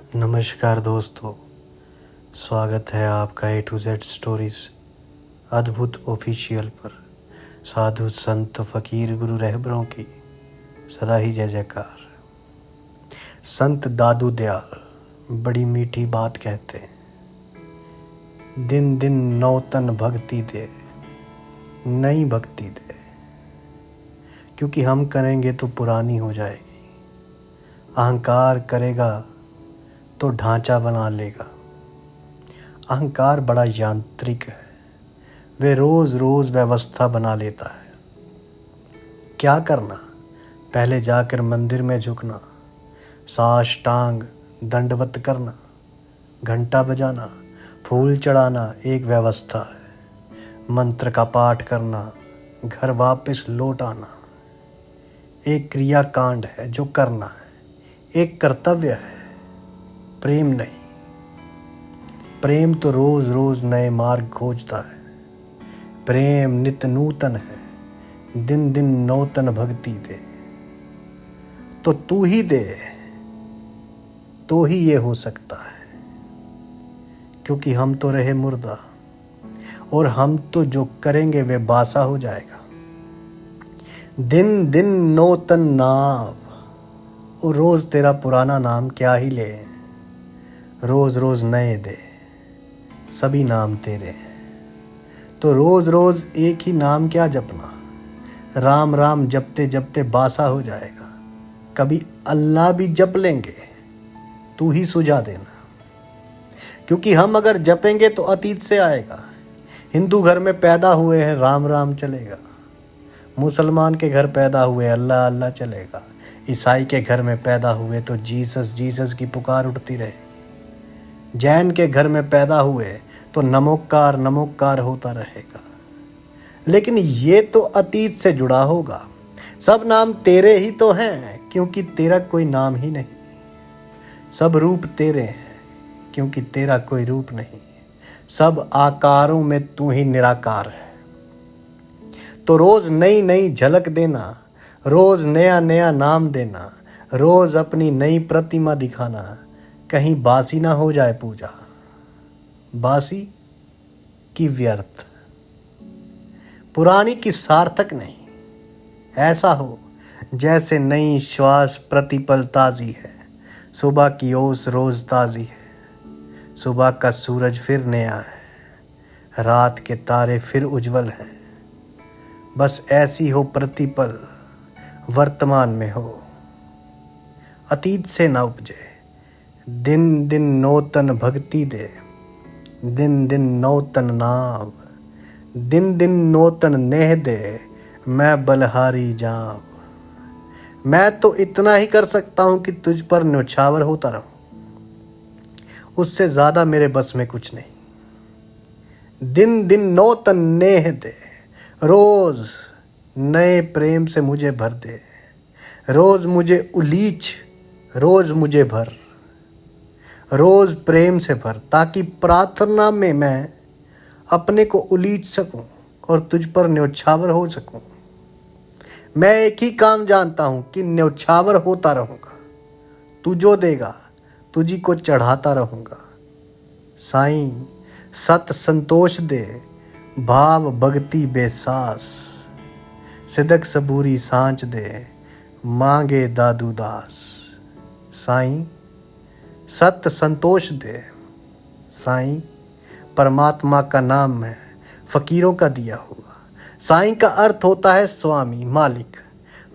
नमस्कार दोस्तों, स्वागत है आपका A to Z स्टोरीज अद्भुत ऑफिशियल पर। साधु संत फकीर गुरु रहबरों की सदा ही जय जयकार। संत दादू दयाल बड़ी मीठी बात कहते हैं, दिन दिन नौतन भक्ति दे, नई भक्ति दे, क्योंकि हम करेंगे तो पुरानी हो जाएगी। अहंकार करेगा तो ढांचा बना लेगा। अहंकार बड़ा यांत्रिक है, वे रोज रोज व्यवस्था बना लेता है। क्या करना? पहले जाकर मंदिर में झुकना, साष्टांग दंडवत करना, घंटा बजाना, फूल चढ़ाना एक व्यवस्था है। मंत्र का पाठ करना, घर वापस लौट आना एक क्रिया कांड है जो करना है, एक कर्तव्य है। प्रेम नहीं, प्रेम तो रोज रोज नए मार्ग खोजता है। प्रेम नित नूतन है, दिन दिन नौतन भक्ति दे। तो तू ही दे, तो ही ये हो सकता है, क्योंकि हम तो रहे मुर्दा और हम तो जो करेंगे वे बासा हो जाएगा। दिन दिन नौतन नाव, और रोज तेरा पुराना नाम क्या ही ले। रोज रोज नए दे, सभी नाम तेरे हैं। तो रोज रोज एक ही नाम क्या जपना, राम राम जपते जपते बासा हो जाएगा। कभी अल्लाह भी जप लेंगे, तू ही सुझा देना, क्योंकि हम अगर जपेंगे तो अतीत से आएगा। हिंदू घर में पैदा हुए हैं, राम राम चलेगा। मुसलमान के घर पैदा हुए अल्लाह अल्लाह चलेगा। ईसाई के घर में पैदा हुए तो जीसस जीसस की पुकार उठती रहेगी। जैन के घर में पैदा हुए तो नमोकार नमोकार होता रहेगा। लेकिन ये तो अतीत से जुड़ा होगा। सब नाम तेरे ही तो हैं, क्योंकि तेरा कोई नाम ही नहीं। सब रूप तेरे हैं, क्योंकि तेरा कोई रूप नहीं। सब आकारों में तू ही निराकार है। तो रोज नई नई झलक देना, रोज नया नया नाम देना, रोज अपनी नई प्रतिमा दिखाना, कहीं बासी ना हो जाए पूजा। बासी की व्यर्थ, पुरानी की सार्थक नहीं। ऐसा हो जैसे नई श्वास प्रतिपल ताज़ी है। सुबह की ओस रोज ताज़ी है। सुबह का सूरज फिर नया है, रात के तारे फिर उज्जवल हैं। बस ऐसी हो प्रतिपल, वर्तमान में हो, अतीत से ना उपजे। दिन दिन नौतन भक्ति दे, दिन दिन नौतन नाव, दिन दिन नौतन नेह दे, मैं बलहारी जाऊं। मैं तो इतना ही कर सकता हूं कि तुझ पर न्योछावर होता रहूं, उससे ज्यादा मेरे बस में कुछ नहीं। दिन दिन नौतन नेह दे, रोज नए प्रेम से मुझे भर दे। रोज मुझे उलीच, रोज मुझे भर, रोज प्रेम से भर, ताकि प्रार्थना में मैं अपने को उलीच सकूं और तुझ पर न्योछावर हो सकूं। मैं एक ही काम जानता हूं कि न्योछावर होता रहूंगा। तू जो देगा तुझी को चढ़ाता रहूंगा। साईं सत संतोष दे, भाव भक्ति बेसास, सिदक सबूरी सांच दे, मांगे दादू दास। साईं सत संतोष दे। साईं परमात्मा का नाम है, फकीरों का दिया हुआ। साईं का अर्थ होता है स्वामी, मालिक।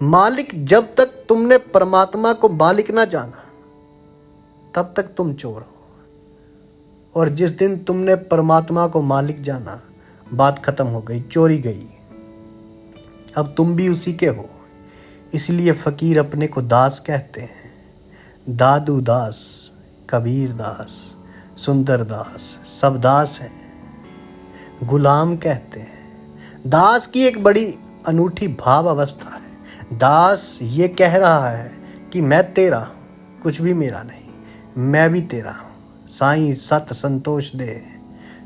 मालिक जब तक तुमने परमात्मा को मालिक ना जाना, तब तक तुम चोर हो। और जिस दिन तुमने परमात्मा को मालिक जाना, बात खत्म हो गई, चोरी गई। अब तुम भी उसी के हो। इसलिए फकीर अपने को दास कहते हैं। दादू दास, कबीर दास, सुंदर दास, सब दास हैं। गुलाम कहते हैं। दास की एक बड़ी अनूठी भाव अवस्था है। दास ये कह रहा है कि मैं तेरा हूँ, कुछ भी मेरा नहीं, मैं भी तेरा हूँ। साईं सत संतोष दे,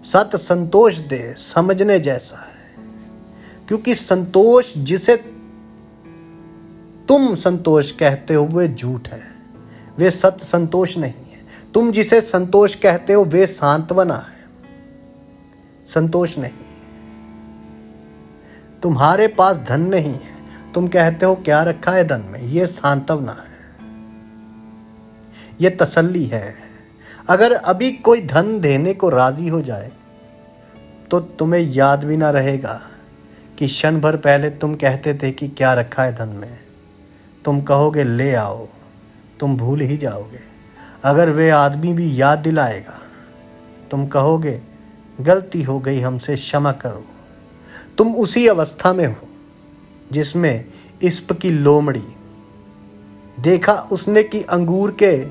सत संतोष दे, समझने जैसा है। क्योंकि संतोष जिसे तुम संतोष कहते हो वे झूठ है, वे सत्य संतोष नहीं है। तुम जिसे संतोष कहते हो वे सांत्वना है, संतोष नहीं। तुम्हारे पास धन नहीं है, तुम कहते हो क्या रखा है धन में, यह सांत्वना है, यह तसल्ली है। अगर अभी कोई धन देने को राजी हो जाए तो तुम्हें याद भी ना रहेगा कि क्षण भर पहले तुम कहते थे कि क्या रखा है धन में। तुम कहोगे ले आओ, तुम भूल ही जाओगे। अगर वे आदमी भी याद दिलाएगा, तुम कहोगे गलती हो गई हमसे, क्षमा करो। तुम उसी अवस्था में हो जिसमें इस्प की लोमड़ी, देखा उसने कि अंगूर के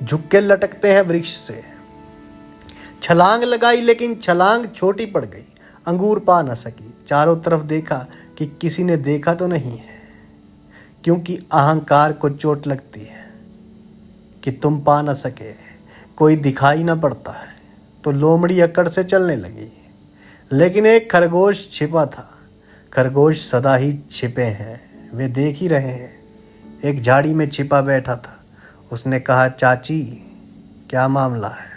झुक्के लटकते हैं वृक्ष से, छलांग लगाई लेकिन छलांग छोटी पड़ गई, अंगूर पा न सकी। चारों तरफ देखा कि किसी ने देखा तो नहीं है, क्योंकि अहंकार को चोट लगती है कि तुम पा न सके, कोई दिखाई न पड़ता है, तो लोमड़ी अकड़ से चलने लगी। लेकिन एक खरगोश छिपा था, खरगोश सदा ही छिपे हैं, वे देख ही रहे हैं। एक झाड़ी में छिपा बैठा था, उसने कहा चाची क्या मामला है,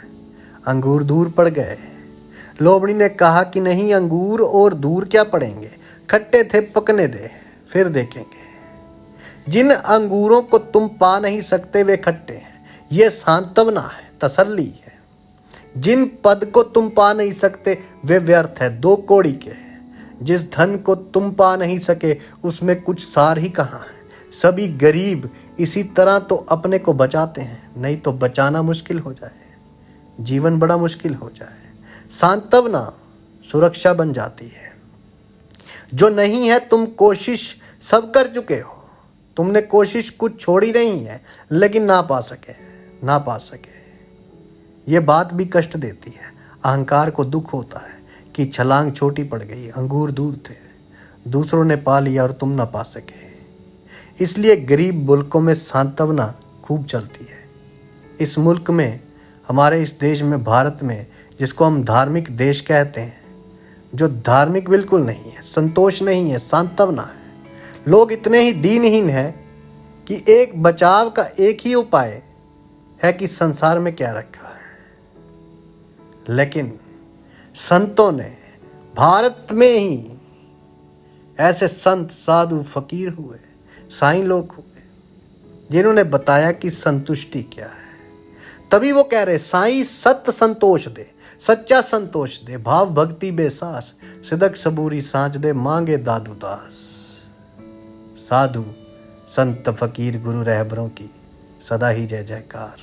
अंगूर दूर पड़ गए। लोमड़ी ने कहा कि नहीं, अंगूर और दूर क्या पड़ेंगे, खट्टे थे, पकने दे फिर देखेंगे। जिन अंगूरों को तुम पा नहीं सकते वे खट्टे हैं, ये सांत्वना है, तसल्ली है। जिन पद को तुम पा नहीं सकते वे व्यर्थ है, दो कौड़ी के। जिस धन को तुम पा नहीं सके उसमें कुछ सार ही कहाँ है। सभी गरीब इसी तरह तो अपने को बचाते हैं, नहीं तो बचाना मुश्किल हो जाए, जीवन बड़ा मुश्किल हो जाए। सांत्वना सुरक्षा बन जाती है। जो नहीं है तुम कोशिश सब कर चुके हो, तुमने कोशिश कुछ छोड़ी नहीं है, लेकिन ना पा सके। ये बात भी कष्ट देती है। अहंकार को दुख होता है कि छलांग छोटी पड़ गई, अंगूर दूर थे, दूसरों ने पा लिया और तुम ना पा सके। इसलिए गरीब मुल्कों में सांत्वना खूब चलती है। इस मुल्क में, हमारे इस देश में, भारत में, जिसको हम धार्मिक देश कहते हैं, जो धार्मिक बिल्कुल नहीं है, संतोष नहीं है, सांत्वना है। लोग इतने ही दीनहीन हैं कि एक बचाव का एक ही उपाय है कि संसार में क्या रखा है। लेकिन संतों ने, भारत में ही ऐसे संत, साधु, फकीर हुए, साईं लोग हुए, जिन्होंने बताया कि संतुष्टि क्या है। तभी वो कह रहे साईं सत्य संतोष दे, सच्चा संतोष दे, भाव भक्ति बेसास, सिदक सबूरी सांच दे, मांगे दादू दास। साधु संत फकीर गुरु रहबरों की सदा ही जय जयकार।